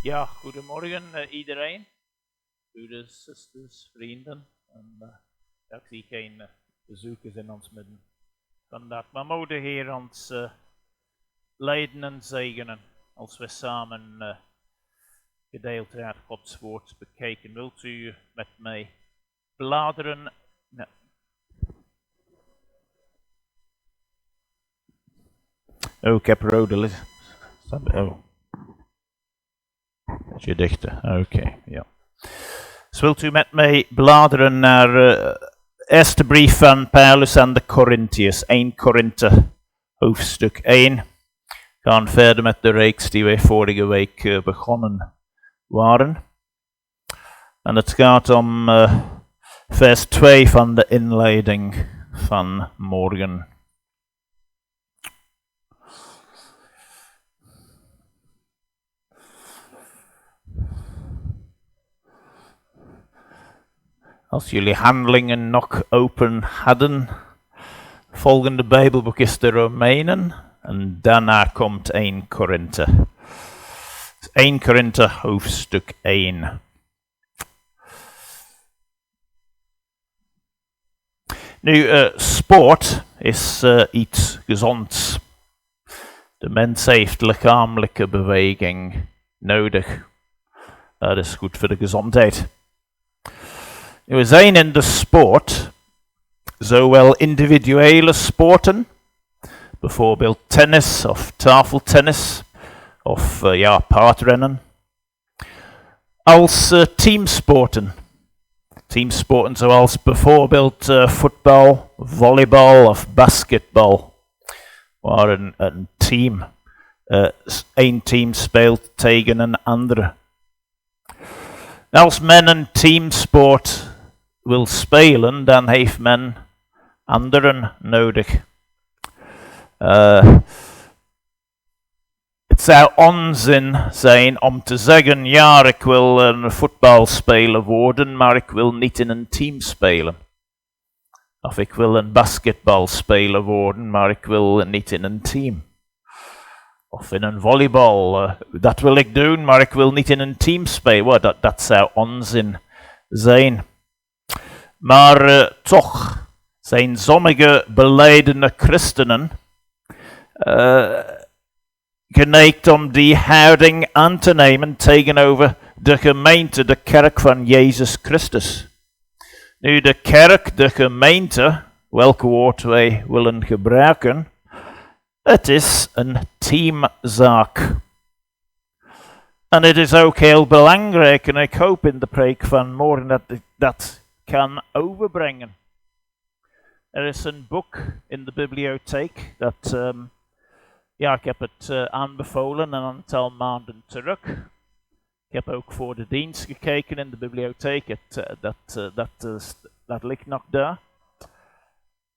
Ja, goedemorgen iedereen. Broeders, zusters, vrienden. En, ja, ik zie geen bezoekers in ons midden vandaag. Maar mogen de Heer ons leiden en zegenen als we samen gedeelte uit Gods woord bekijken. Wilt u met mij bladeren? Nou. Oh, ik heb rode licht. Oh. Beetje dichter, oké, ja. Dus wilt u met mij bladeren naar eerste brief van Paulus aan de Korinthiers, 1 Korinthe, hoofdstuk 1. We gaan verder met de reeks die wij vorige week begonnen waren. En het gaat om vers 2 van de inleiding van morgen. Als jullie handelingen nog open hadden, volgende Bijbelboek is de Romeinen en daarna komt 1 Korinthe. 1 Korinthe hoofdstuk 1. Nu, sport is iets gezonds. De mens heeft lichamelijke beweging nodig. Dat is goed voor de gezondheid. We zijn in de sport, zowel individuele sporten, bijvoorbeeld tennis of tafeltennis, of paardrennen, als teamsporten. Teamsporten zoals bijvoorbeeld voetbal, volleybal of basketbal, waar een team, één team speelt tegen een andere. Als men een teamsport wil spelen, dan heeft men anderen nodig. Het zou onzin zijn om te zeggen, ja, ik wil een voetbalspeler worden, maar ik wil niet in een team spelen. Of ik wil een basketbalspeler worden, maar ik wil niet in een team. Of in een volleybal, dat wil ik doen, maar ik wil niet in een team spelen. Dat zou onzin zijn. Maar toch zijn sommige belijdende christenen geneigd om die houding aan te nemen tegenover de gemeente, de kerk van Jezus Christus. Nu, de kerk, de gemeente, welk woord wij willen gebruiken, het is een teamzaak. En het is ook heel belangrijk, en ik hoop in de preek van morgen dat ik dat kan overbrengen. Er is een boek in de bibliotheek dat, ik heb het aanbevolen een aantal maanden terug. Ik heb ook voor de dienst gekeken in de bibliotheek, dat ligt nog daar.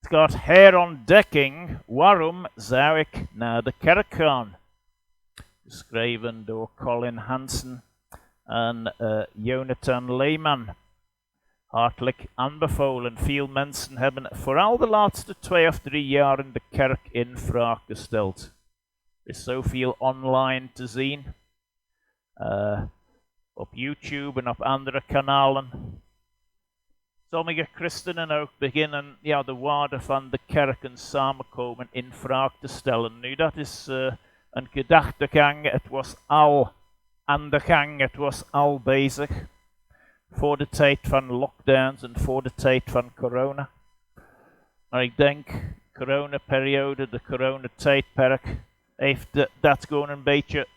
Het gaat herontdekking, waarom zou ik naar de kerk gaan? Geschreven door Colin Hansen en Jonathan Lehman. Hartelijk aanbevolen. Veel mensen hebben vooral de laatste 2 of 3 jaar de kerk in vraag gesteld. Er is zoveel online te zien. Op YouTube en op andere kanalen. Sommige christenen ook beginnen de waarde van de kerk en samenkomen in vraag te stellen. Nu, dat is een gedachtegang. Het was al aan de gang, het was al bezig. Voor de tijd van lockdowns en voor de tijd van corona. Maar ik denk, coronaperiode, de coronatijdperk, heeft dat gewoon een beetje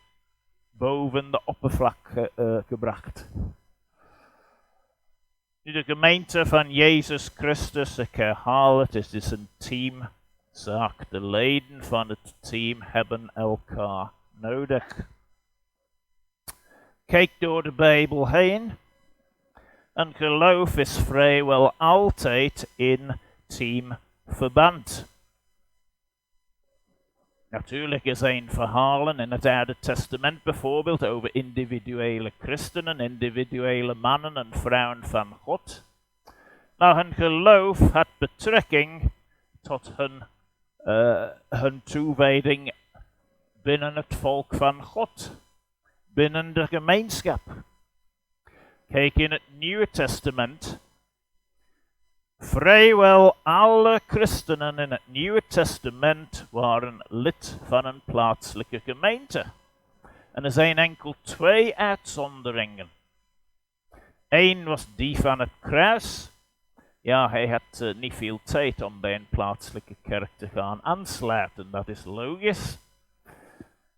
boven de oppervlak gebracht. Nu, de gemeente van Jezus Christus, ik herhaal het is een teamzaak. De leden van het team hebben elkaar nodig. Kijk door de Bijbel heen. Een geloof is vrijwel altijd in teamverband. Natuurlijk er zijn verhalen in het Oude Testament bijvoorbeeld over individuele christenen, individuele mannen en vrouwen van God. Maar hun geloof had betrekking tot hun toewijding binnen het volk van God. binnen de gemeenschap. Kijk, in het Nieuwe Testament, vrijwel alle christenen in het Nieuwe Testament waren lid van een plaatselijke gemeente. En er zijn enkel 2 uitzonderingen. Eén was die van het kruis. Ja, hij had niet veel tijd om bij een plaatselijke kerk te gaan aansluiten, dat is logisch.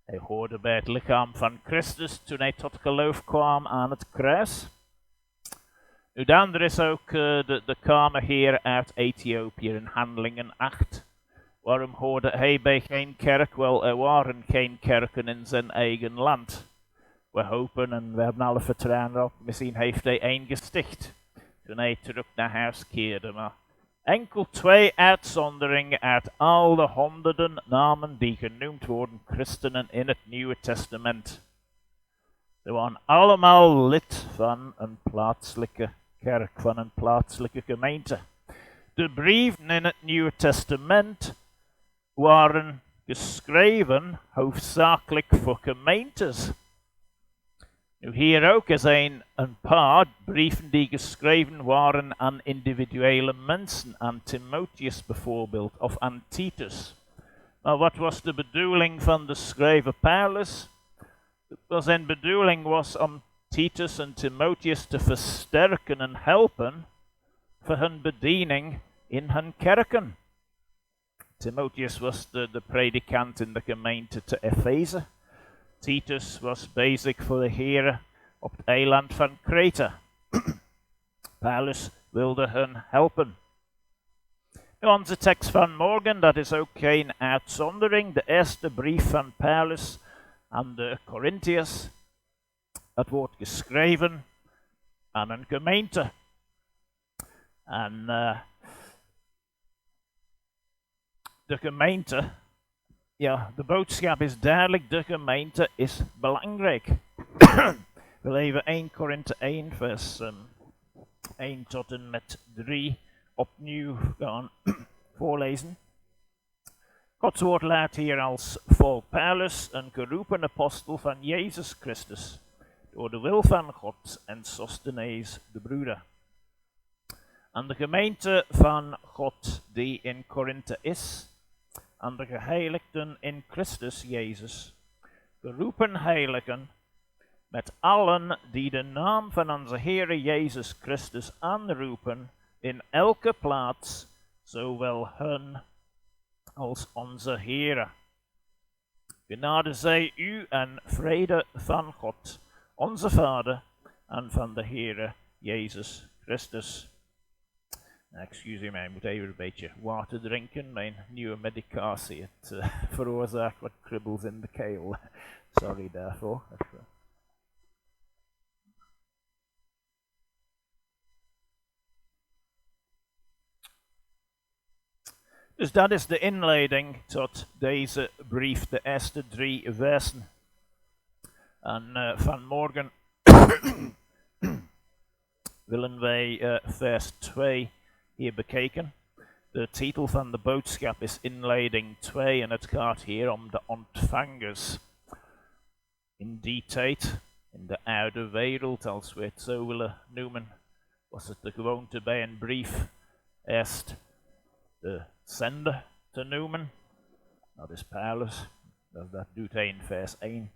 Hij hoorde bij het lichaam van Christus toen hij tot geloof kwam aan het kruis. Nu dan, er is ook de kamerheer uit Ethiopië in Handelingen 8. Waarom hoorde hij bij geen kerk? Wel, er waren geen kerken in zijn eigen land. We hopen en we hebben alle vertrouwen op, misschien heeft hij 1 gesticht toen hij terug naar huis keerde. Maar enkel 2 uitzonderingen uit al de honderden namen die genoemd worden christenen in het Nieuwe Testament. Ze waren allemaal lid van een plaatselijke kerk, van een plaatselijke gemeente. De brieven in het Nieuwe Testament waren geschreven hoofdzakelijk voor gemeentes. Nu hier ook, er zijn een paar brieven die geschreven waren aan individuele mensen, aan Timotheus bijvoorbeeld, of aan Titus. Maar wat was de bedoeling van de schrijver Paulus? Zijn bedoeling was om Titus en Timotheus te versterken en helpen voor hun bediening in hun kerken. Timotheus was de predikant in de gemeente te Efeze. Titus was bezig voor de Heer op het eiland van Kreta. Paulus wilde hen helpen. Nu, onze tekst van morgen, dat is ook geen uitzondering. De eerste brief van Paulus aan de Korinthiers. Dat wordt geschreven aan een gemeente. En de gemeente, ja, de boodschap is duidelijk, de gemeente is belangrijk. We even 1 Korinthe 1 vers 1 tot en met 3 opnieuw gaan voorlezen. Gods woord luidt hier als volgt. Paulus, een geroepen apostel van Jezus Christus, door de wil van God en Sostenes de broeder. Aan de gemeente van God die in Korinthe is, aan de geheiligden in Christus Jezus, geroepen heiligen, met allen die de naam van onze Heere Jezus Christus aanroepen, in elke plaats, zowel hun als onze Heere. Genade zij u en vrede van God, onze Vader, en van de Heere Jezus Christus. Excuseer mij, ik moet even een beetje water drinken. Mijn nieuwe medicatie, het veroorzaakt wat kribbels in de keel. Sorry daarvoor. Dus dat is de inleiding tot deze brief, de eerste 3 versen. En vanmorgen willen wij vers 2 hier bekijken. De titel van de boodschap is inleiding 2 en het gaat hier om de ontvangers. In die tijd, in de oude wereld, als we het zo willen noemen, was het de gewoonte bij een brief eerst de zender te noemen. Dat is Paulus, dat doet hij in vers 1.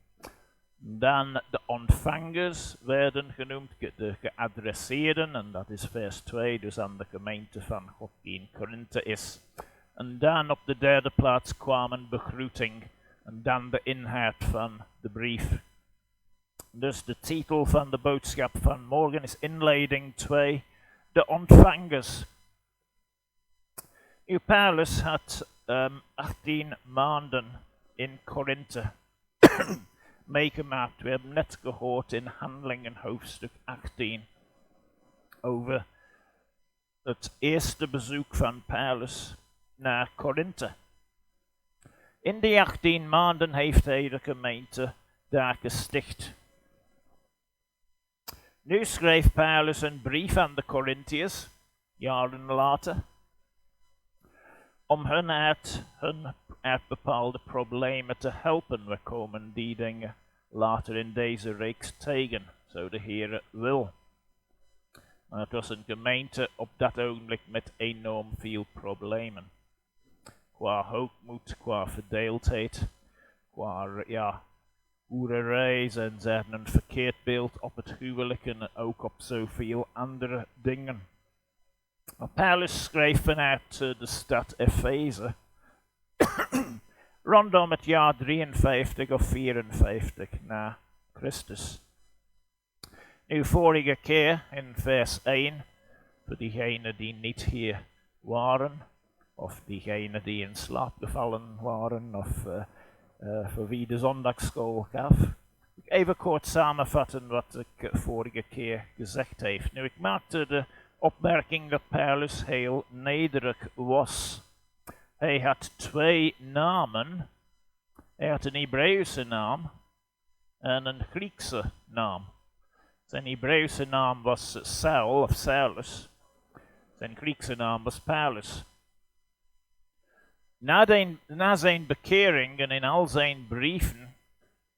Dan de ontvangers werden genoemd, de geadresseerden, en dat is vers 2, dus aan de gemeente van God die in Korinthe is. En dan op de derde plaats kwamen begroeting, en dan de inhoud van de brief. Dus de titel van de boodschap van morgen is inleiding 2, de ontvangers. Paulus had 18 maanden in Korinthe meegemaakt. We hebben net gehoord in Handelingen hoofdstuk 18 over het eerste bezoek van Paulus naar Korinthe. In die 18 maanden heeft hij de gemeente daar gesticht. Nu schreef Paulus een brief aan de Korinthiërs, jaren later, om hen uit bepaalde problemen te helpen. We komen die dingen later in deze reeks tegen, zo de Heer wil. Maar het was een gemeente op dat ogenblik met enorm veel problemen. Qua hoogmoed, qua verdeeldheid, qua hoererij, en ze hadden een verkeerd beeld op het huwelijk en ook op zoveel andere dingen. Maar Paulus schreef vanuit de stad Efeze rondom het jaar 53 of 54 na Christus. Nu, vorige keer in vers 1, voor diegenen die niet hier waren, of diegenen die in slaap gevallen waren, of voor wie de zondagsschool gaf. Even kort samenvatten wat ik vorige keer gezegd heb. Nu, ik maakte de opmerking dat Paulus heel nederig was. Hij had 2 namen. Hij had een Hebreeuwse naam en een Griekse naam. Zijn Hebreeuwse naam was Saul of Saulus. Zijn Griekse naam was Paulus. Na zijn bekering en in al zijn brieven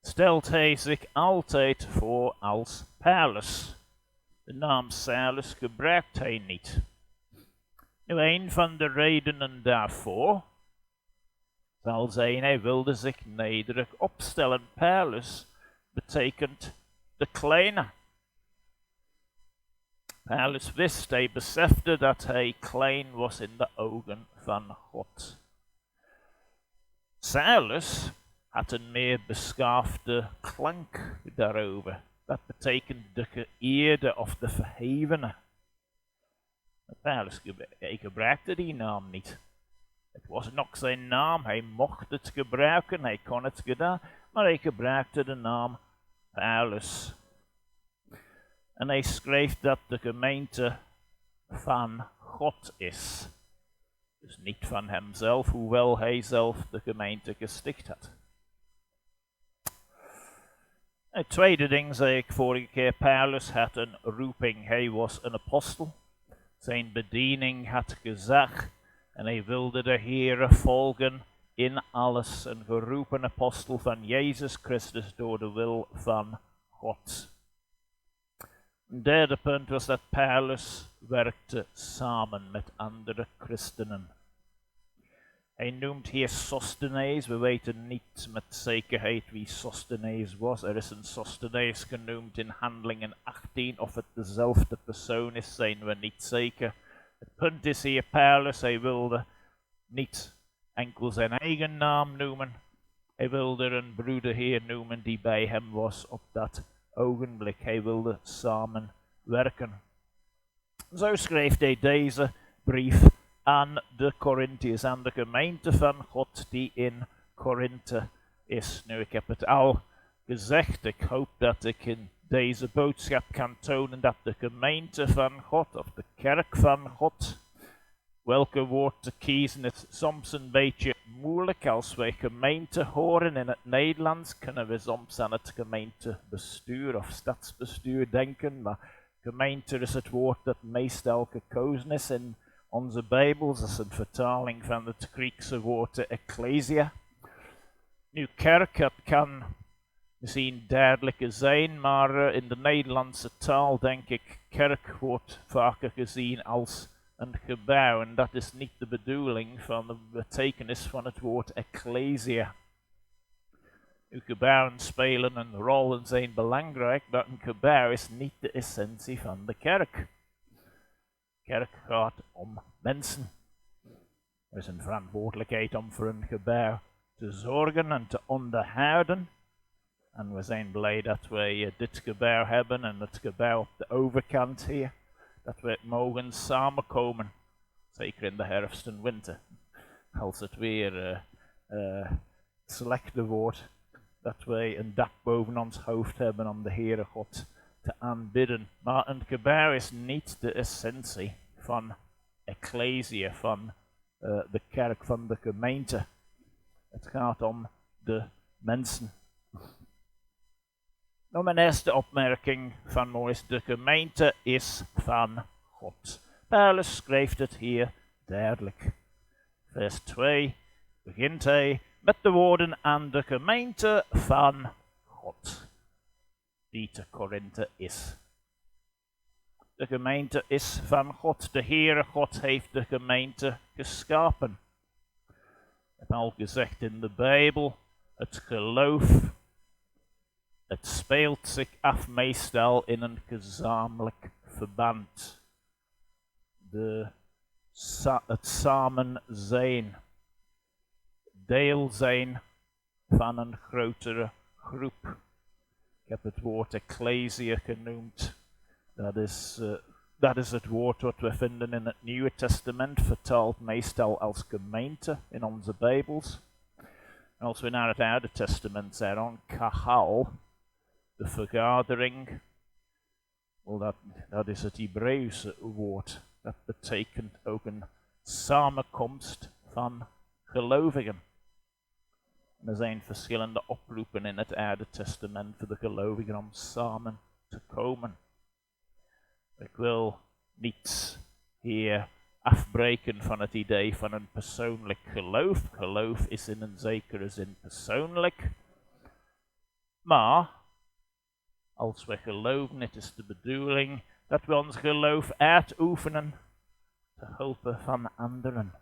stelt hij zich altijd voor als Paulus. De naam Saulus gebruikt hij niet. Nu, een van de redenen daarvoor zal zijn, hij wilde zich nederig opstellen. Paulus betekent de kleine. Paulus wist, hij besefte dat hij klein was in de ogen van God. Saulus had een meer beschaafde klank daarover. Dat betekent de geëerde of de verhevene. Paulus gebruikte die naam niet. Het was nog zijn naam, hij mocht het gebruiken, hij kon het gedaan, maar hij gebruikte de naam Paulus. En hij schreef dat de gemeente van God is. Dus niet van hemzelf, hoewel hij zelf de gemeente gesticht had. Het tweede ding zei ik vorige keer, Paulus had een roeping. Hij was een apostel. Zijn bediening had gezag en hij wilde de Heere volgen in alles. Een geroepen apostel van Jezus Christus door de wil van God. Een derde punt was dat Paulus werkte samen met andere christenen. Hij noemt hier Sostenes. We weten niet met zekerheid wie Sostenes was. Er is een Sostenes genoemd in Handelingen 18. Of het dezelfde persoon is, zijn we niet zeker. Het punt is hier, Paulus, hij wilde niet enkel zijn eigen naam noemen. Hij wilde een broederheer noemen die bij hem was op dat ogenblik. Hij wilde samenwerken. Zo schreef hij deze brief aan de Korinthiers, aan de gemeente van God die in Korinthe is. Nu, ik heb het al gezegd, ik hoop dat ik in deze boodschap kan tonen dat de gemeente van God, of de kerk van God, welke woord te kiezen is soms een beetje moeilijk. Als wij gemeente horen in het Nederlands, kunnen we soms aan het gemeentebestuur of stadsbestuur denken, maar gemeente is het woord dat meestal gekozen is in onze Bijbels. Dat is een vertaling van het Griekse woord ecclesia. Nu, kerk, het kan misschien duidelijker zijn, maar in de Nederlandse taal denk ik, kerk wordt vaker gezien als een gebouw. En dat is niet de bedoeling van de betekenis van het woord ecclesia. Nu, gebouwen spelen een rol en zijn belangrijk, maar een gebouw is niet de essentie van de kerk. Kerk gaat om mensen. Er is een verantwoordelijkheid om voor een gebouw te zorgen en te onderhouden. En we zijn blij dat wij dit gebouw hebben en het gebouw op de overkant hier. Dat we mogen samenkomen. Zeker in de herfst en winter. Als het weer slechter wordt. Dat wij een dak boven ons hoofd hebben om de Heere God te aanbidden. Maar een gebouw is niet de essentie van ecclesia, van de kerk, van de gemeente. Het gaat om de mensen. Nou, mijn eerste opmerking van mij is, de gemeente is van God. Paulus schrijft het hier duidelijk. Vers 2 begint hij met de woorden aan de gemeente van God. die te Korinthe is. De gemeente is van God. De Heere God heeft de gemeente geschapen. Ik heb al gezegd in de Bijbel, het geloof, het speelt zich af meestal in een gezamenlijk verband. Het samen zijn, deel zijn van een grotere groep. Ik heb het woord ecclesia genoemd. Dat is het woord wat we vinden in het Nieuwe Testament, vertaald meestal als gemeente in onze Bijbels. En als we naar het Oude Testament zijn, kahal, de vergadering, well, dat is het Hebreeuwse woord. Dat betekent ook een samenkomst van gelovigen. Er zijn verschillende oproepen in het Oude Testament voor de gelovigen om samen te komen. Ik wil niets hier afbreken van het idee van een persoonlijk geloof. Geloof is in een zekere zin persoonlijk. Maar als we geloven, het is de bedoeling dat we ons geloof uitoefenen te hulp van anderen.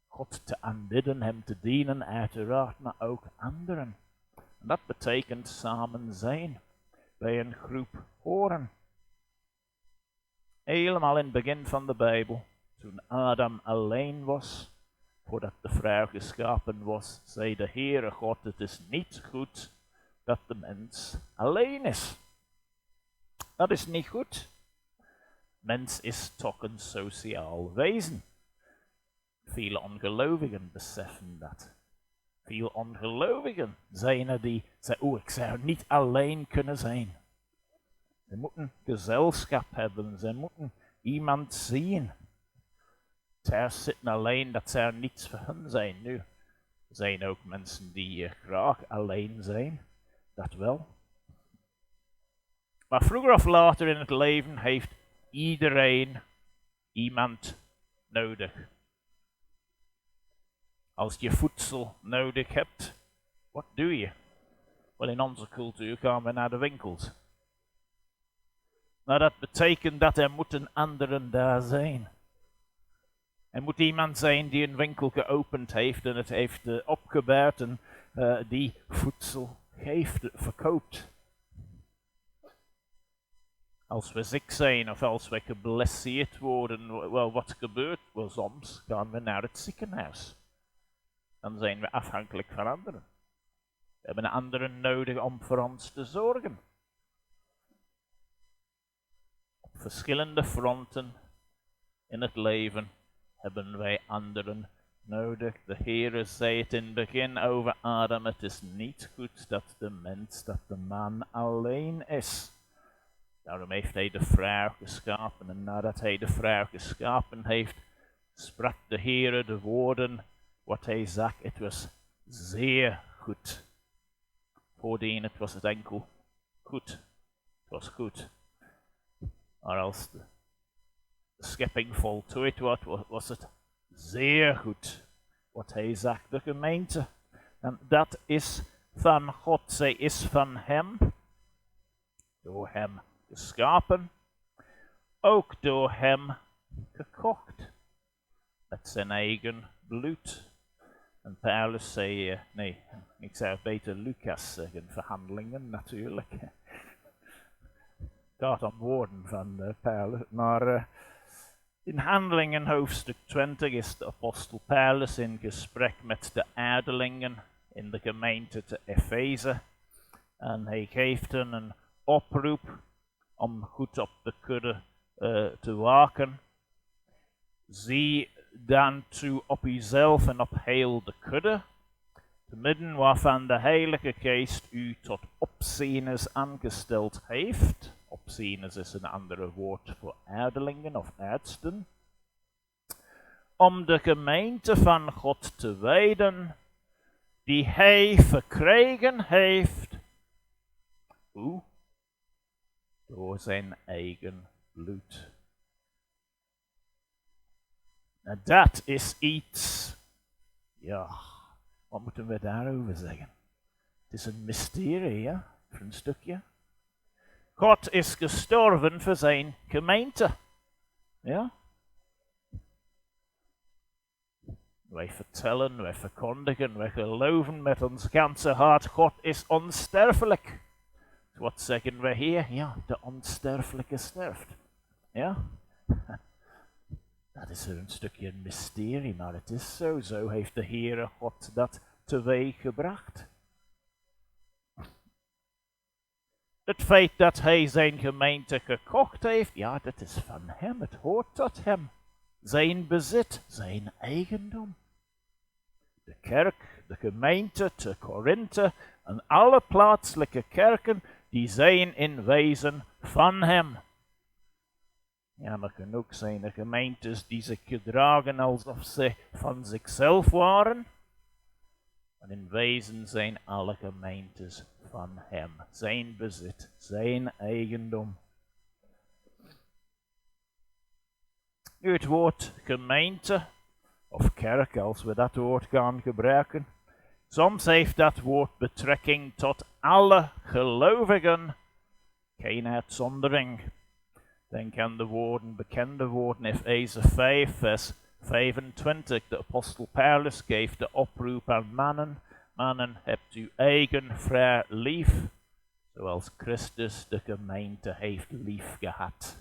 God te aanbidden, hem te dienen, uiteraard, maar ook anderen. En dat betekent samen zijn, bij een groep horen. Helemaal in het begin van de Bijbel, toen Adam alleen was, voordat de vrouw geschapen was, zei de Heere God, het is niet goed dat de mens alleen is. Dat is niet goed. Mens is toch een sociaal wezen. Veel ongelovigen beseffen dat. Veel ongelovigen zijn er die zeggen, ik zou niet alleen kunnen zijn. Ze moeten gezelschap hebben, ze moeten iemand zien. Thuis zitten alleen, dat zou niets voor hen zijn. Nu, er zijn ook mensen die graag alleen zijn, dat wel. Maar vroeger of later in het leven heeft iedereen iemand nodig. Als je voedsel nodig hebt, wat doe je? Wel, in onze cultuur gaan we naar de winkels. Nou, dat betekent dat er moeten anderen daar zijn. Er moet iemand zijn die een winkel geopend heeft en het heeft opgebouwd en die voedsel geeft, verkoopt. Als we ziek zijn of als we geblesseerd worden, wel, wat gebeurt? Wel, soms gaan we naar het ziekenhuis. Dan zijn we afhankelijk van anderen. We hebben anderen nodig om voor ons te zorgen. Op verschillende fronten in het leven hebben wij anderen nodig. De Heere zei het in het begin over Adam, het is niet goed dat de man alleen is. Daarom heeft hij de vrouw geschapen en nadat hij de vrouw geschapen heeft, sprak de Heere de woorden, wat hij zag, het was zeer goed. Voordien het was het enkel goed. Het was goed. Maar als de schepping voltooid was het zeer goed. Wat hij zag, de gemeente. En dat is van God. Zij is van hem. Door hem geschapen. Ook door hem gekocht. Met zijn eigen bloed. En Paulus zei, nee, ik zou beter Lucas zeggen, verhandelingen natuurlijk. Het gaat om woorden van Paulus, maar in Handelingen hoofdstuk 20 is de apostel Paulus in gesprek met de ouderlingen in de gemeente te Efeze. En hij geeft hen een oproep om goed op de kudde te waken. Zie dan toe op uzelf en op heel de kudde, te midden waarvan de Heilige Geest u tot opzieners aangesteld heeft. Opzieners is een andere woord voor ouderlingen of oudsten. Om de gemeente van God te wijden, die hij verkregen heeft. Hoe? Door zijn eigen bloed. Nou, dat is iets, ja, wat moeten we daarover zeggen? Het is een mysterie, ja, voor een stukje. God is gestorven voor zijn gemeente. Ja? Wij vertellen, wij verkondigen, wij geloven met ons ganse hart, God is onsterfelijk. Wat zeggen we hier? Ja, de onsterfelijke sterft. Ja? Dat is een stukje een mysterie, maar het is zo. Zo heeft de Heere God dat teweeg gebracht. Het feit dat hij zijn gemeente gekocht heeft, ja, dat is van hem. Het hoort tot hem. Zijn bezit, zijn eigendom. De kerk, de gemeente te Korinthe en alle plaatselijke kerken, die zijn in wezen van hem. Ja, maar kunnen ook zijn er gemeentes die zich gedragen alsof ze van zichzelf waren. Maar in wezen zijn alle gemeentes van hem. Zijn bezit, zijn eigendom. Nu het woord gemeente, of kerk als we dat woord gaan gebruiken. Soms heeft dat woord betrekking tot alle gelovigen. Geen uitzondering. Denk aan de woorden, bekende woorden, Efeze 5, vers 25. De apostel Paulus geeft de oproep aan mannen. Mannen, hebt uw eigen vrouw lief, zoals Christus de gemeente heeft lief gehad.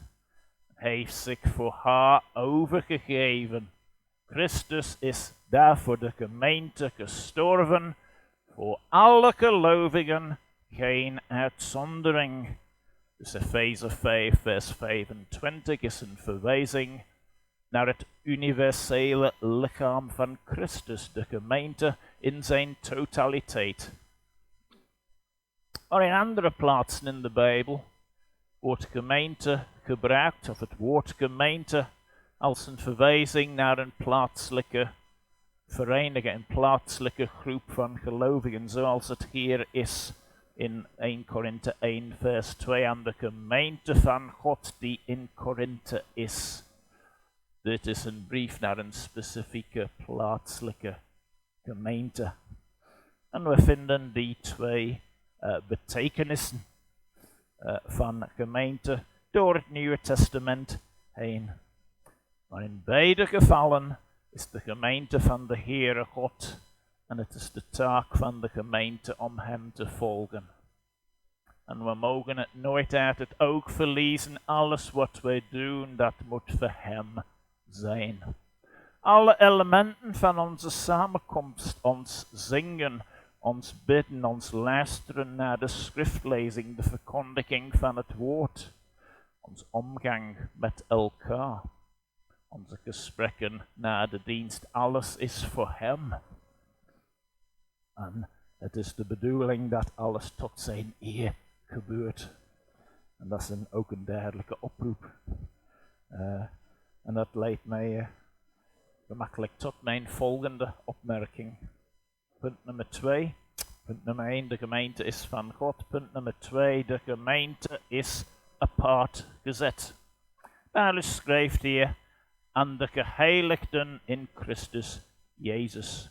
Hij heeft zich voor haar overgegeven. Christus is daar voor de gemeente gestorven, voor alle gelovigen, geen uitzondering. Dus Efeze 5 vers 25 is een verwijzing naar het universele lichaam van Christus, de gemeente in zijn totaliteit. Maar in andere plaatsen in de Bijbel wordt gemeente gebruikt, of het woord gemeente, als een verwijzing naar een plaatselijke vereniging, een plaatselijke groep van gelovigen, zoals het hier is in 1 Korinthe 1 vers 2 aan de gemeente van God die in Korinthe is. Dit is een brief naar een specifieke plaatselijke gemeente. En we vinden die twee betekenissen van gemeente door het Nieuwe Testament heen. Maar in beide gevallen is de gemeente van de Heere God en het is de taak van de gemeente om hem te volgen. En we mogen het nooit uit het oog verliezen, alles wat wij doen, dat moet voor hem zijn. Alle elementen van onze samenkomst, ons zingen, ons bidden, ons luisteren naar de schriftlezing, de verkondiging van het woord, ons omgang met elkaar, onze gesprekken na de dienst, alles is voor hem. En het is de bedoeling dat alles tot zijn eer gebeurt. En dat is ook een duidelijke oproep. En dat leidt mij gemakkelijk tot mijn volgende opmerking. Punt nummer 2. Punt nummer 1, de gemeente is van God. Punt nummer 2, de gemeente is apart gezet. Paulus schrijft hier aan de geheiligden in Christus Jezus.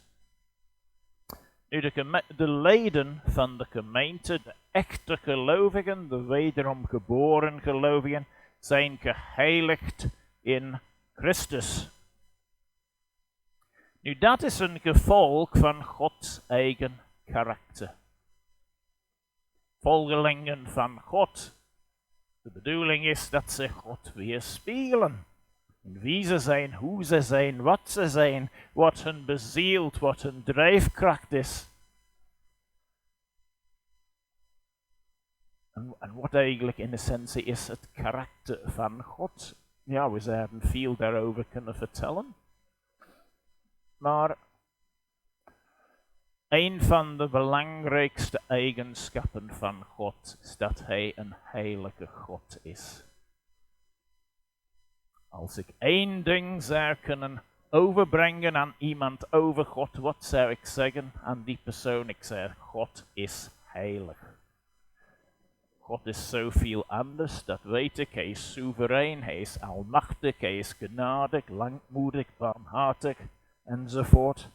Nu de leden van de gemeente, de echte gelovigen, de wederom geboren gelovigen, zijn geheiligd in Christus. Nu dat is een gevolg van Gods eigen karakter. Volgelingen van God. De bedoeling is dat ze God weerspiegelen. Wie ze zijn, hoe ze zijn, wat ze zijn, wat hun bezielt, wat hun drijfkracht is. En wat eigenlijk in essentie is het karakter van God. Ja, we zouden veel daarover kunnen vertellen. Maar een van de belangrijkste eigenschappen van God is dat hij een heilige God is. Als ik één ding zou kunnen overbrengen aan iemand over God, wat zou ik zeggen aan die persoon? Ik zeg, God is heilig. God is zoveel anders, dat weet ik. Hij is soeverein, hij is almachtig, hij is genadig, langmoedig, barmhartig, enzovoort.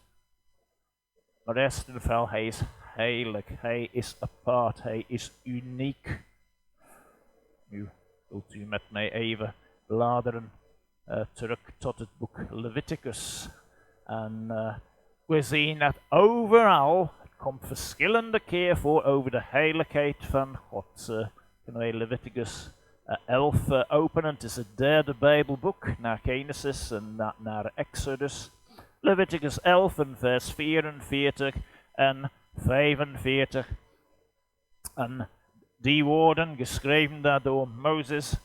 Maar eerst en vooral, hij is heilig, hij is apart, hij is uniek. Nu wilt u met mij even bladeren terug tot het boek Leviticus. En we zien dat overal, het komt verschillende keer voor over de heiligheid van God. Kunnen wij Leviticus 11 openen? Het is het derde Bijbelboek, na Genesis en naar Exodus. Leviticus 11 en vers 44 en 45. En die woorden, geschreven daardoor Mozes,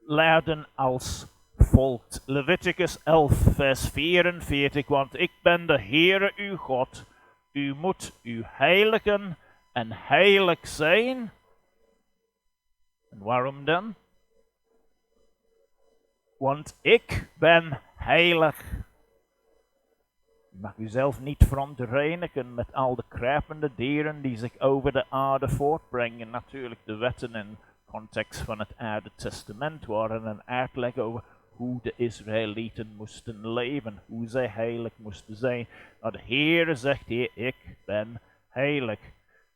luiden als volgt. Leviticus 11 vers 44, want ik ben de Heere uw God. U moet u heiligen en heilig zijn. En waarom dan? Want ik ben heilig. U mag uzelf niet verontreinigen met al de kruipende dieren die zich over de aarde voortbrengen. Natuurlijk, de wetten in context van het Oude Testament waren een uitleg over hoe de Israëlieten moesten leven, hoe zij heilig moesten zijn. Maar de Heer zegt hier, ik ben heilig.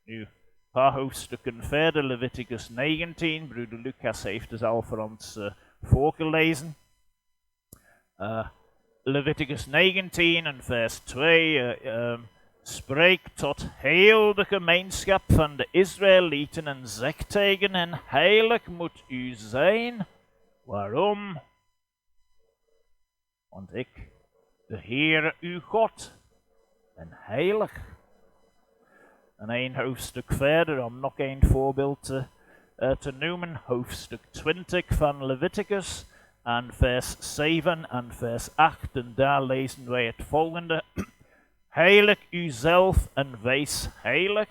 Nu, een paar hoofdstukken verder, Leviticus 19, broeder Lucas heeft het al voor ons voorgelezen. Leviticus 19 en vers 2 spreekt tot heel de gemeenschap van de Israëlieten en zegt tegen hen, heilig moet u zijn. Waarom? Want ik, de Heere uw God, ben heilig. En een hoofdstuk verder, om nog een voorbeeld te noemen, hoofdstuk 20 van Leviticus, aan vers 7 en vers 8, en daar lezen wij het volgende. Heilig uzelf en wees heilig.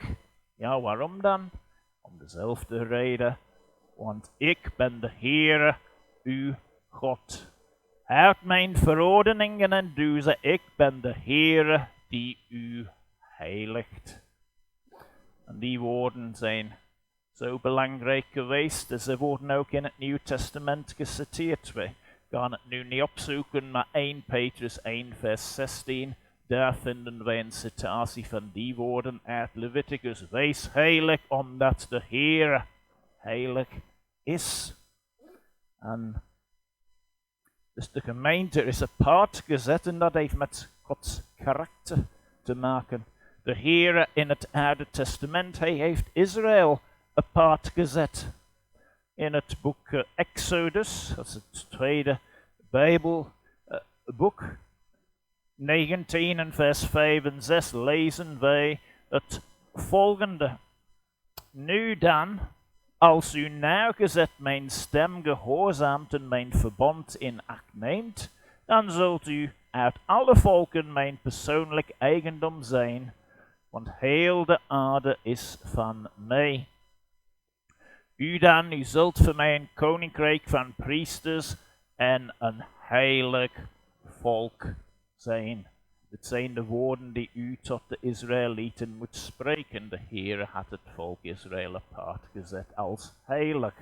Ja, waarom dan? Om dezelfde reden. Want ik ben de Heere, uw God. Houd mijn verordeningen en doe ze. Ik ben de Heere die u heiligt. En die woorden zijn zo belangrijk geweest. Dus ze worden ook in het Nieuw Testament geciteerd. We gaan het nu niet opzoeken, maar 1 Petrus 1 vers 16. Daar vinden wij een citatie van die woorden uit Leviticus. Wees heilig, omdat de Heere heilig is. En dus de gemeente is apart gezet en dat heeft met Gods karakter te maken. De Heere in het Oude Testament, hij heeft Israël apart gezet. In het boek Exodus, dat is het tweede Bijbelboek, 19 en vers 5 en 6 lezen wij het volgende. Nu dan, als u nauwgezet mijn stem gehoorzaamt en mijn verbond in acht neemt, dan zult u uit alle volken mijn persoonlijk eigendom zijn, want heel de aarde is van mij. U dan, u zult voor mij een koninkrijk van priesters en een heilig volk zijn. Dit zijn de woorden die u tot de Israëlieten moet spreken. De Heer had het volk Israël apart gezet als heilig.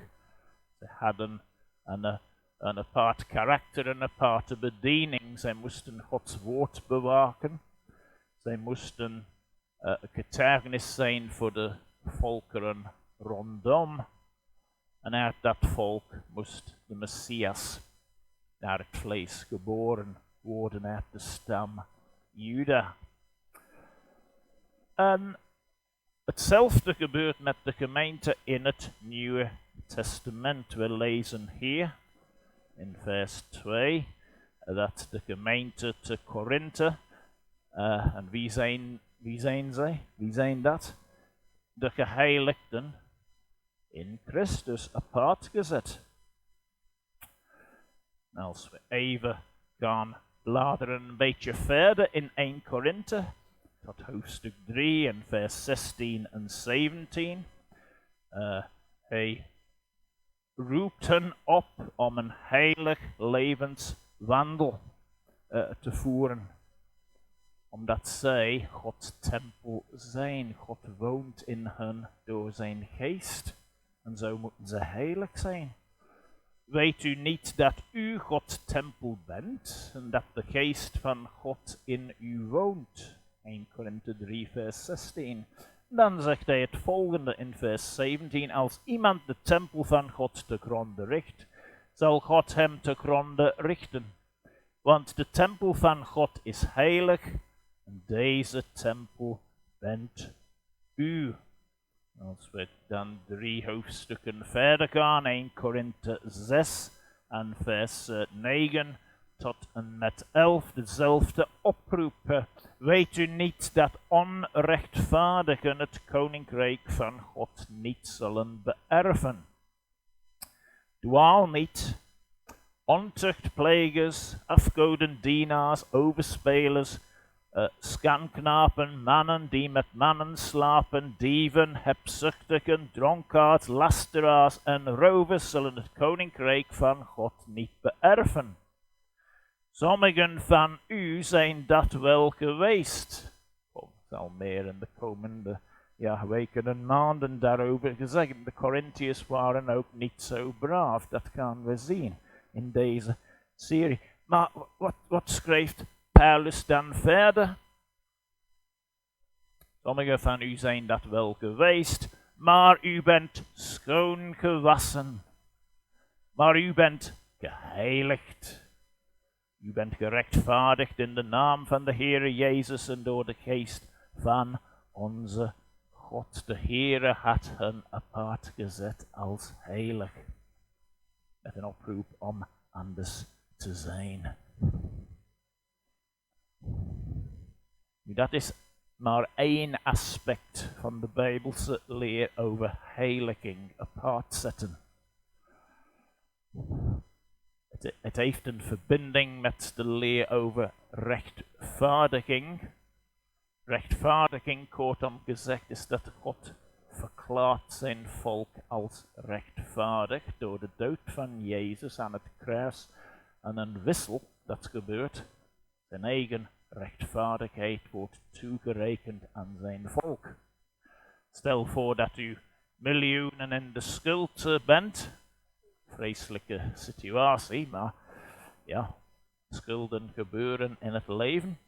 Ze hadden een apart karakter, een aparte bediening. Zij moesten Gods woord bewaken. Zij moesten getuigenis zijn voor de volkeren rondom. En uit dat volk moest de Messias naar het vlees geboren worden uit de stam Juda. En hetzelfde gebeurt met de gemeente in het Nieuwe Testament. We lezen hier in vers 2 dat de gemeente te Korinthe, en wie zijn zij? Wie zijn dat? De geheiligden in Christus apart gezet. En als we even gaan bladeren een beetje verder in 1 Korinthe, tot hoofdstuk 3 en vers 16 en 17. Hij roept hen op om een heilig levenswandel te voeren. Omdat zij Gods tempel zijn. God woont in hen door zijn geest. En zo moeten ze heilig zijn. Weet u niet dat u Gods tempel bent en dat de geest van God in u woont? 1 Korinthe 3 vers 16. Dan zegt hij het volgende in vers 17. Als iemand de tempel van God te gronde richt, zal God hem te gronde richten. Want de tempel van God is heilig en deze tempel bent u. Als we dan 3 hoofdstukken verder gaan, 1 Korinthe 6 en vers 9 tot en met 11, dezelfde oproep. Weet u niet dat onrechtvaardigen het koninkrijk van God niet zullen beërven? Dwaal niet, ontuchtplegers, afgodendienaars, overspelers, skanknapen, mannen die met mannen slapen, dieven, hebzuchtigen, dronkaards, lasteraars en rovers zullen het koninkrijk van God niet beërven. Sommigen van u zijn dat wel geweest. Er zal meer in de komende weken en maanden daarover gezegd. De Korinthiërs waren ook niet zo braaf, dat gaan we zien in deze serie. Maar wat schrijft Paulus dan verder? Sommigen van u zijn dat wel geweest, maar u bent schoon gewassen. Maar u bent geheiligd. U bent gerechtvaardigd in de naam van de Heere Jezus en door de geest van onze God. De Heere had hen apart gezet als heilig. Met een oproep om anders te zijn. Nu, dat is maar één aspect van de Bijbelse leer over heiliging, apart zetten. Het heeft een verbinding met de leer over rechtvaardiging. Rechtvaardiging, kortom gezegd, is dat God verklaart zijn volk als rechtvaardig door de dood van Jezus aan het kruis. En een wissel dat gebeurt, zijn eigen rechtvaardigheid wordt toegerekend aan zijn volk. Stel voor dat u miljoenen in de schuld bent. Vreselijke situatie, maar ja, schulden gebeuren in het leven.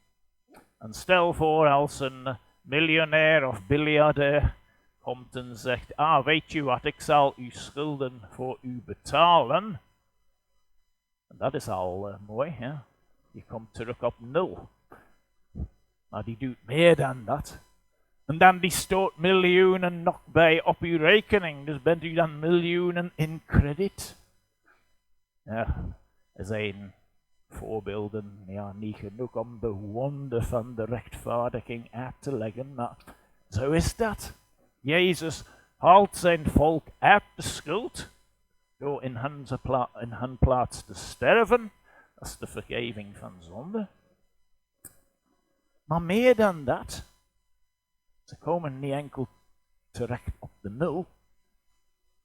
En stel voor als een miljonair of biljardair komt en zegt, weet je wat, ik zal uw schulden voor u betalen. En dat is al mooi, hè? Je komt terug op 0. Maar die doet meer dan dat. En dan die stoot miljoenen nog bij op uw rekening. Dus bent u dan miljoenen in krediet. Ja, er zijn voorbeelden, niet genoeg om de wonde van de rechtvaardiging uit te leggen. Maar zo is dat. Jezus haalt zijn volk uit de schuld. Door in hun plaats te sterven. Dat is de vergeving van zonde. Maar meer dan dat. Ze komen niet enkel terecht op de 0.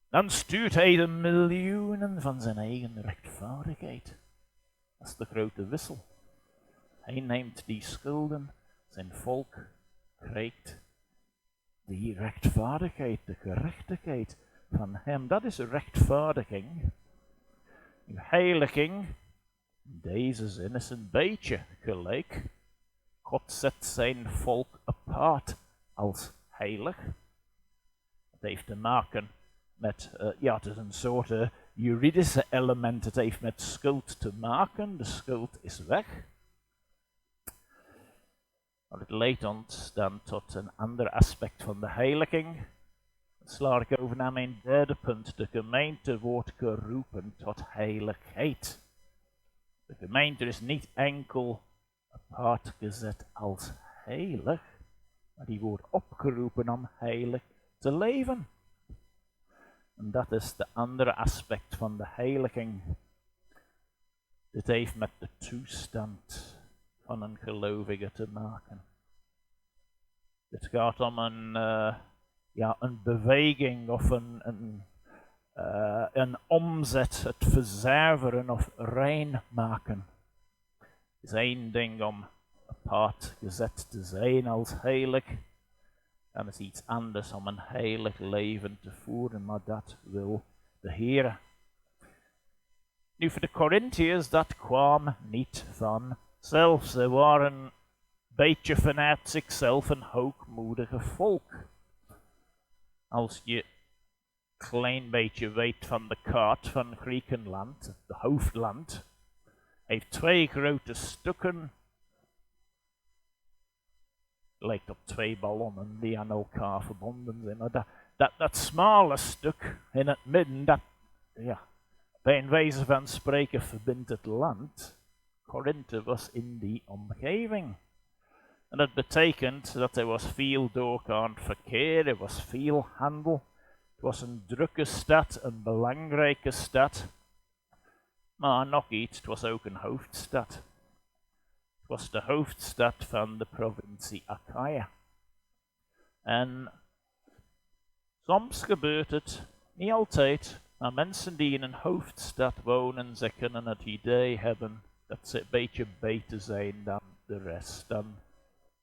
Dan stuurt hij de miljoenen van zijn eigen rechtvaardigheid. Dat is de grote wissel. Hij neemt die schulden, zijn volk krijgt die rechtvaardigheid, de gerechtigheid van hem. Dat is rechtvaardiging. Uw heiliging, in deze zin, is een beetje gelijk. God zet zijn volk apart als heilig. Het heeft te maken met, het is een soort juridische element. Het heeft met schuld te maken. De schuld is weg. Maar het leidt ons dan tot een ander aspect van de heiliging. Dan sla ik over naar mijn derde punt. De gemeente wordt geroepen tot heiligheid. De gemeente is niet enkel apart gezet als heilig, maar die wordt opgeroepen om heilig te leven. En dat is de andere aspect van de heiliging. Dit heeft met de toestand van een gelovige te maken. Het gaat om een beweging of een omzet, het verzuiveren of rein maken. Het is één ding om apart gezet te zijn als heilig. Dan is iets anders om een heilig leven te voeren, maar dat wil de Heer. Nu voor de Korinthiërs, dat kwam niet vanzelf. Ze waren een beetje vanuit zichzelf een hoogmoedige volk. als je een klein beetje weet van de kaart van Griekenland, de hoofdland, heeft 2 grote stukken, lijkt op 2 ballonnen die aan elkaar verbonden zijn. Maar dat smale stuk in het midden, dat, ja, bij een wijze van spreken verbindt het land. Korinthe was in die omgeving. En dat betekent dat er was veel doorgaand verkeer, er was veel handel. Het was een drukke stad, een belangrijke stad. Maar nog iets, het was ook een hoofdstad. Het was de hoofdstad van de provincie Achaia. En soms gebeurt het, niet altijd, maar mensen die in een hoofdstad wonen, ze kunnen het idee hebben dat ze een beetje beter zijn dan de rest, dan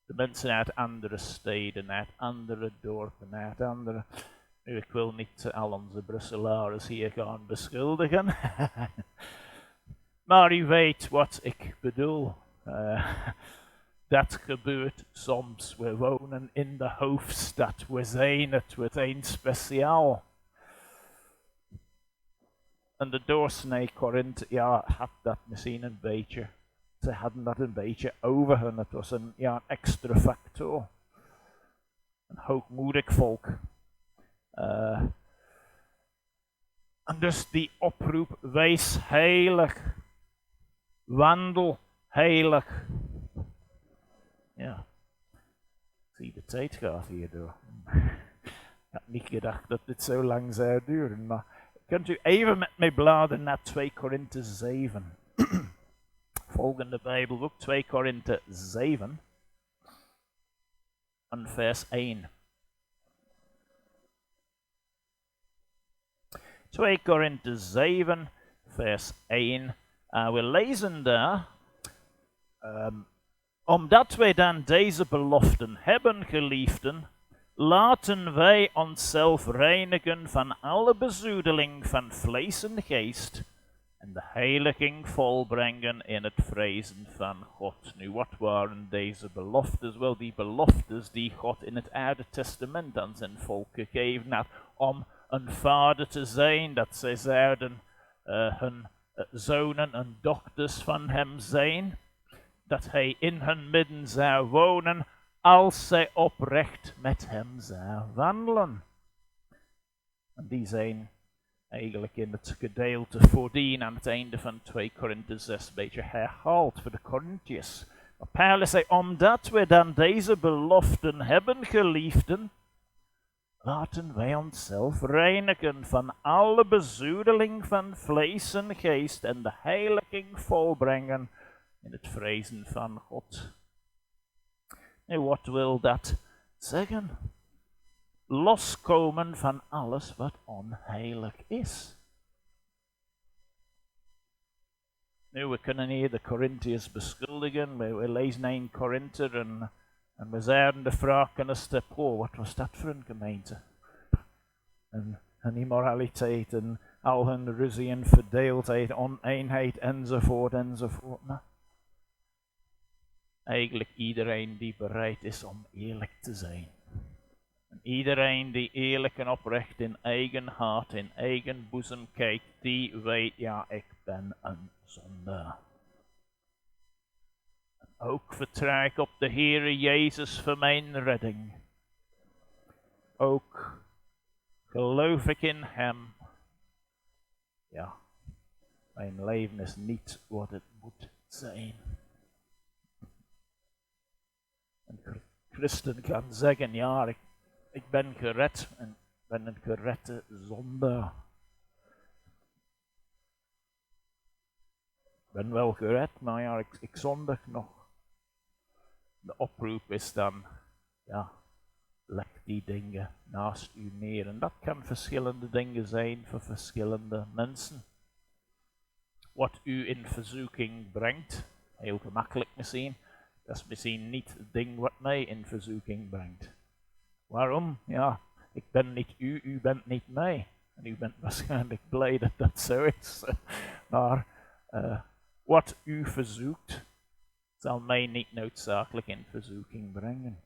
de mensen uit andere steden, uit andere dorpen, uit andere... Nu, ik wil niet al onze Brusselaren hier gaan beschuldigen, maar u weet wat ik bedoel. Dat gebeurt soms. We wonen in de hoofdstad, we zijn het meteen speciaal. En de doorsnee Korinthe, ja, had dat misschien een beetje. Ze hadden dat een beetje over hen. Het was een extra factor. Een hoogmoedig volk. En dus die oproep, wees heilig. Wandel heilig. Ja, ik zie de tijd gaat hierdoor. Ik had niet gedacht dat dit zo lang zou duren, maar kunt u even met mij bladeren naar 2 Korinthe 7. Volgende Bijbelboek, 2 Korinthe 7 en vers 1. 2 Korinthe 7, vers 1. We lezen daar, omdat wij dan deze beloften hebben, geliefden, laten wij onszelf reinigen van alle bezoedeling van vlees en geest en de heiliging volbrengen in het vrezen van God. Nu, wat waren deze beloftes? Wel, die beloftes die God in het Oude Testament aan zijn volk gegeven had om een vader te zijn, dat zij zouden hun zonen en dochters van hem zijn, dat hij in hun midden zou wonen als zij oprecht met hem zou wandelen. En die zijn eigenlijk in het gedeelte voordien aan het einde van 2 Korinthe 6 een beetje herhaald voor de Korinthiërs. Maar Paulus zei, omdat we dan deze beloften hebben, geliefden, laten wij onszelf reinigen van alle bezoedeling van vlees en geest en de heiliging volbrengen in het vrezen van God. En wat wil dat zeggen? Loskomen van alles wat onheilig is. Nu, we kunnen hier de Korinthiërs beschuldigen. We lezen 1 Korinthe en we zouden de vraag kunnen stellen, wat was dat voor een gemeente? En immoraliteit en al hun ruzie en verdeeldheid, oneenheid enzovoort enzovoort. Nou, eigenlijk iedereen die bereid is om eerlijk te zijn. En iedereen die eerlijk en oprecht in eigen hart, in eigen boezem kijkt, die weet, ja, ik ben een zondaar. En ook vertrouw ik op de Heere Jezus voor mijn redding. Ook geloof ik in hem. Ja, mijn leven is niet wat het moet zijn. Een christen kan zeggen, ja, ik ben gered en ben een gerette zondaar. Ik ben wel gered, maar ja, ik zondig nog. De oproep is dan, ja, leg die dingen naast u neer. En dat kan verschillende dingen zijn voor verschillende mensen. Wat u in verzoeking brengt, heel gemakkelijk misschien, dat is misschien niet het ding wat mij in verzoeking brengt. Waarom? Ja, ik ben niet u, u bent niet mij. En u bent waarschijnlijk blij dat dat zo is. Maar wat u verzoekt, zal mij niet noodzakelijk in verzoeking brengen.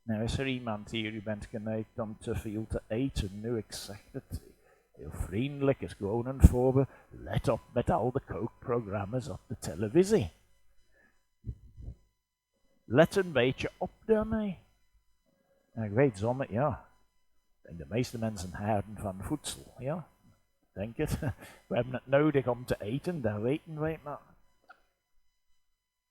Nou is er iemand hier, u bent geneigd om te veel te eten. Nu, ik zeg het heel vriendelijk, is gewoon een voorbeeld. Let op met al de kookprogramma's op de televisie. Let een beetje op daarmee. En ik weet sommige, ja, ik denk de meeste mensen houden van voedsel, ja. Denk het. We hebben het nodig om te eten, dat weten wij, maar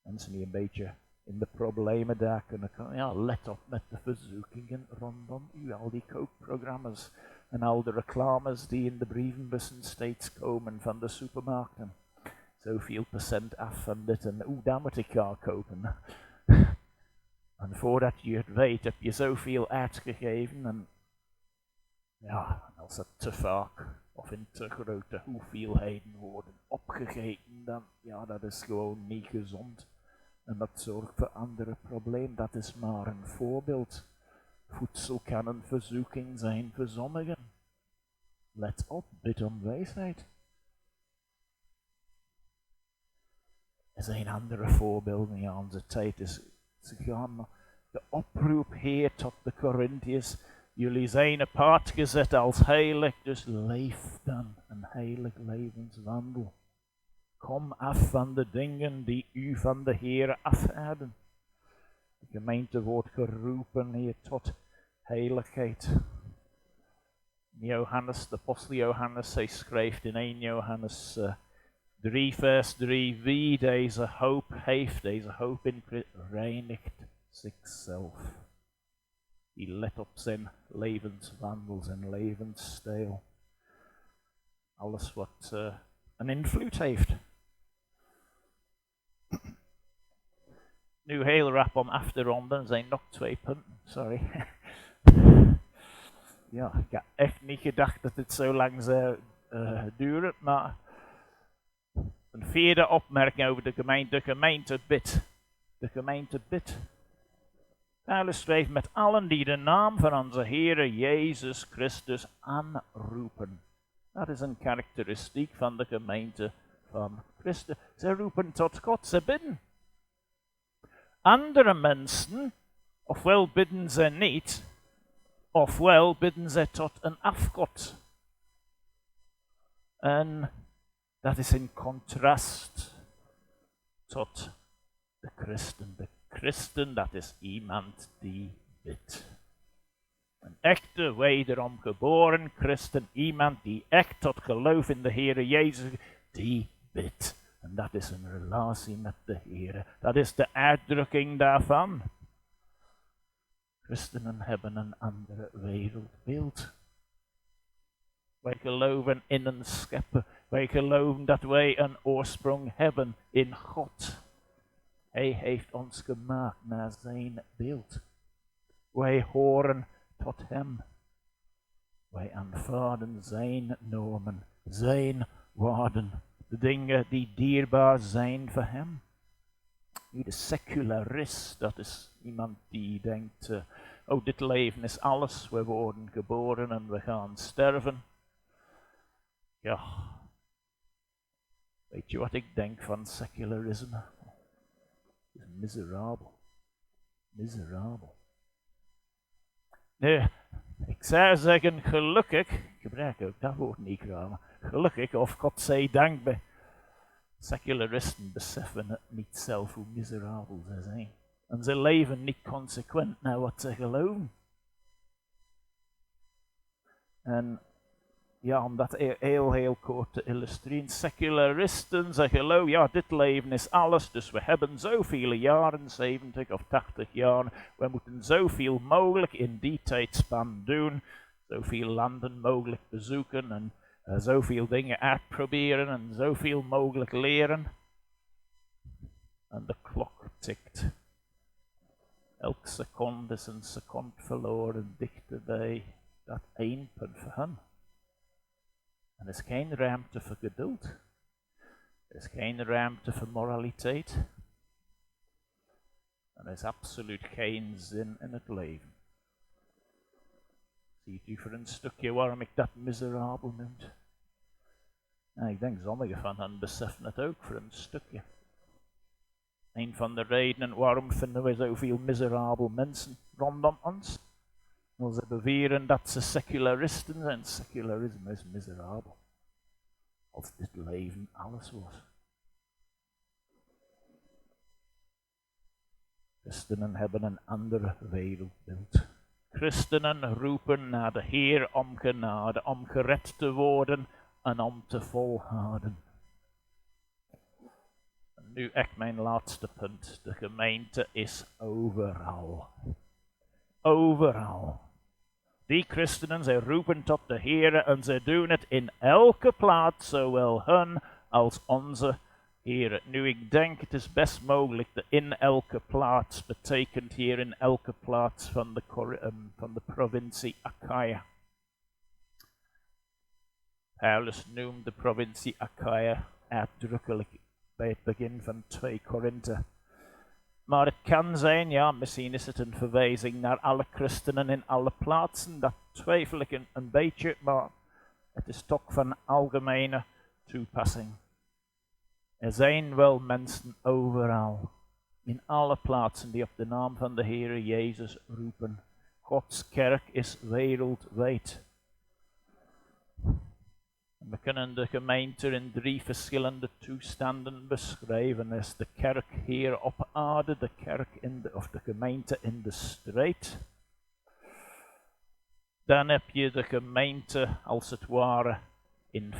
mensen die een beetje in de problemen daar kunnen komen, ja, let op met de verzoekingen rondom u, al die kookprogramma's en al de reclames die in de brievenbussen steeds komen van de supermarkten. Zoveel procent af van dit en daar moet ik gaan kopen. En voordat je het weet heb je zoveel uitgegeven en ja, als het te vaak of in te grote hoeveelheden worden opgegeten, dan ja, dat is gewoon niet gezond. En dat zorgt voor andere problemen. Dat is maar een voorbeeld. Voedsel kan een verzoeking zijn voor sommigen. Let op, bid om wijsheid. Er zijn andere voorbeelden. Ja, onze tijd is gegaan. De oproep hier tot de Korinthiërs. Jullie zijn apart gezet als heilig, dus leef dan een heilig levenswandel. Kom af van de dingen die u van de Heere afhouden. De gemeente wordt geroepen hier tot heiligheid. Johannes, de apostel Johannes, hij schrijft in 1 Johannes 3 vers 3, wie deze hoop heeft, deze hoop in Christus, reinigt zichzelf. Die let op zijn levenswandel, zijn levensstijl. Alles wat een invloed heeft. Nu heel rap om af te ronden, er zijn nog 2 punten, sorry. Ja, ik had echt niet gedacht dat het zo lang zou duren, maar een 4e opmerking over de gemeente bidt. De gemeente bidt. Paulus schreef met allen die de naam van onze Heere Jezus Christus aanroepen. Dat is een karakteristiek van de gemeente van Christus. Ze roepen tot God, ze bidden. Andere mensen, ofwel bidden ze niet, ofwel bidden ze tot een afgod. En dat is in contrast tot de christen. De christen, dat is iemand die bidt. Een echte, wederom geboren christen, iemand die echt tot geloof in de Heere Jezus, die bidt. En dat is een relatie met de Heere. Dat is de uitdrukking daarvan. Christenen hebben een andere wereldbeeld. Wij geloven in een schepper. Wij geloven dat wij een oorsprong hebben in God. Hij heeft ons gemaakt naar zijn beeld. Wij horen tot hem. Wij aanvaarden zijn normen, zijn waarden, de dingen die dierbaar zijn voor hem. Nu, de secularist, dat is iemand die denkt, oh, dit leven is alles, we worden geboren en we gaan sterven. Ja, weet je wat ik denk van secularisme? Het is miserabel. Miserabel. Nee, ik zou zeggen gelukkig, ik gebruik ook dat woord niet graag, maar gelukkig of God zij dank bij secularisten beseffen het niet zelf hoe miserabel ze zijn. En ze leven niet consequent naar wat ze geloven. En ja, om dat heel kort te illustreren, secularisten, ze geloven, ja, dit leven is alles, dus we hebben zoveel jaren, 70 of 80 jaar, we moeten zoveel mogelijk in die tijdspan doen, zoveel landen mogelijk bezoeken en zoveel dingen uitproberen en zoveel mogelijk leren. En de klok tikt. Elke seconde is een seconde verloren dichterbij dat eindpunt voor hen. En er is geen ruimte voor geduld. Er is geen ruimte voor moraliteit. En er is absoluut geen zin in het leven. Ziet u voor een stukje waarom ik dat miserabel noem? En ik denk sommigen van hen beseffen het ook voor een stukje. Een van de redenen waarom vinden we zoveel miserabele mensen rondom ons. Want ze beweren dat ze secularisten zijn. Secularisme is miserabel. Als dit leven alles was. Christenen hebben een ander wereldbeeld. Christenen roepen naar de Heer om genade, om gered te worden en om te volharden. En nu echt mijn laatste punt. De gemeente is overal. Overal. Die christenen, zij roepen tot de Heer en zij doen het in elke plaats, zowel hun als onze Heer. Nu, ik denk het is best mogelijk dat in elke plaats betekent hier in elke plaats van de provincie Achaia. Paulus noemt de provincie Achaia uitdrukkelijk bij het begin van 2 Korinthe. Maar het kan zijn, ja, misschien is het een verwijzing naar alle christenen in alle plaatsen. Dat twijfel ik een beetje, maar het is toch van algemene toepassing. Er zijn wel mensen overal, in alle plaatsen, die op de naam van de Heere Jezus roepen. Gods kerk is wereldwijd. We kunnen de gemeente in 3 verschillende toestanden beschrijven. Er is de kerk hier op aarde, de kerk of de gemeente in de strijd. Dan heb je de gemeente als het ware in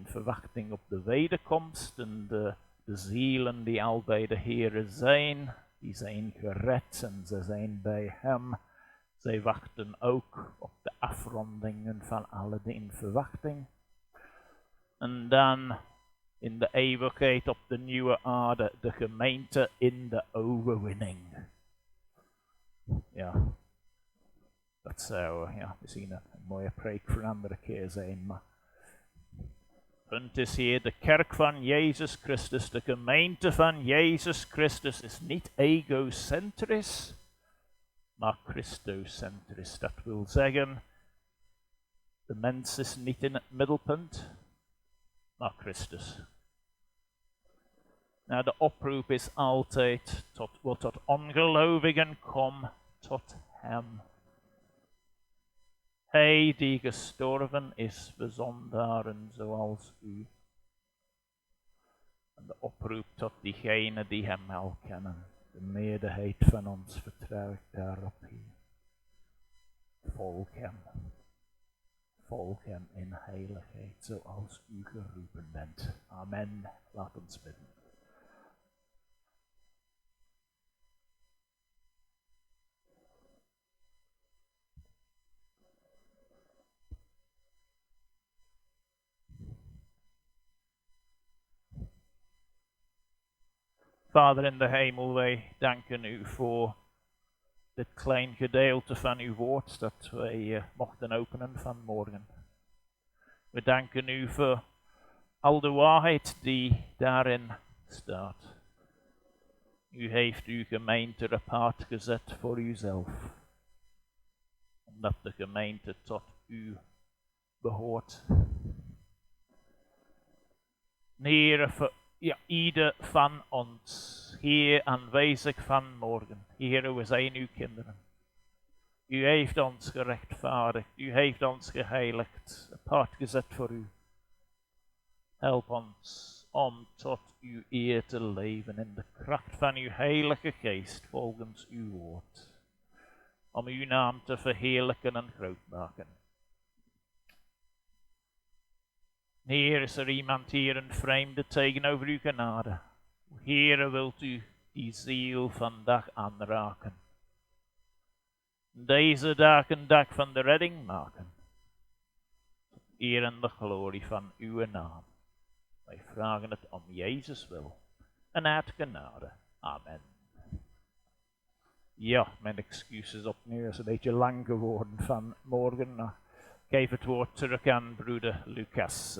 verwachting op de wederkomst. En de zielen die al bij de Heere zijn, die zijn gered en ze zijn bij hem. Zij wachten ook op de afrondingen van alle die in verwachting. En dan in de eeuwigheid op de nieuwe aarde, de gemeente in de overwinning. Ja, dat zou misschien een mooie preek voor een andere keer zijn. Maar het punt is hier, de kerk van Jezus Christus, de gemeente van Jezus Christus is niet egocentrisch, maar Christocentrisch. Dat wil zeggen, de mens is niet in het middelpunt, maar Christus. Nou, de oproep is altijd tot ongelovigen, kom tot hem. Hij die gestorven is voor zondaren zoals u. En de oproep tot diegenen die hem al kennen. De meerderheid van ons vertrouwt daarop hier. Volg hem. Volg hem in heiligheid, zoals u geroepen bent. Amen. Laat ons bidden. Vader in de hemel, wij danken u voor dit klein gedeelte van uw woord dat wij mochten openen vanmorgen. We danken u voor al de waarheid die daarin staat. U heeft uw gemeente apart gezet voor uzelf. Omdat de gemeente tot u behoort. Heer, voor ieder van ons hier aanwezig vanmorgen. Heer, we zijn uw kinderen. U heeft ons gerechtvaardigd. U heeft ons geheiligd. Apart gezet voor u. Help ons om tot uw eer te leven in de kracht van uw heilige geest volgens uw woord. Om uw naam te verheerlijken en groot maken. Heer, is er iemand hier een vreemde tegenover uw genade? Heer, wilt u die ziel vandaag aanraken? Deze dag een dag van de redding maken. Eer en de glorie van uw naam. Wij vragen het om Jezus wil en uit genade. Amen. Ja, mijn excuses opnieuw. Het is een beetje lang geworden vanmorgen. Ik geef het woord terug aan broeder Lucas.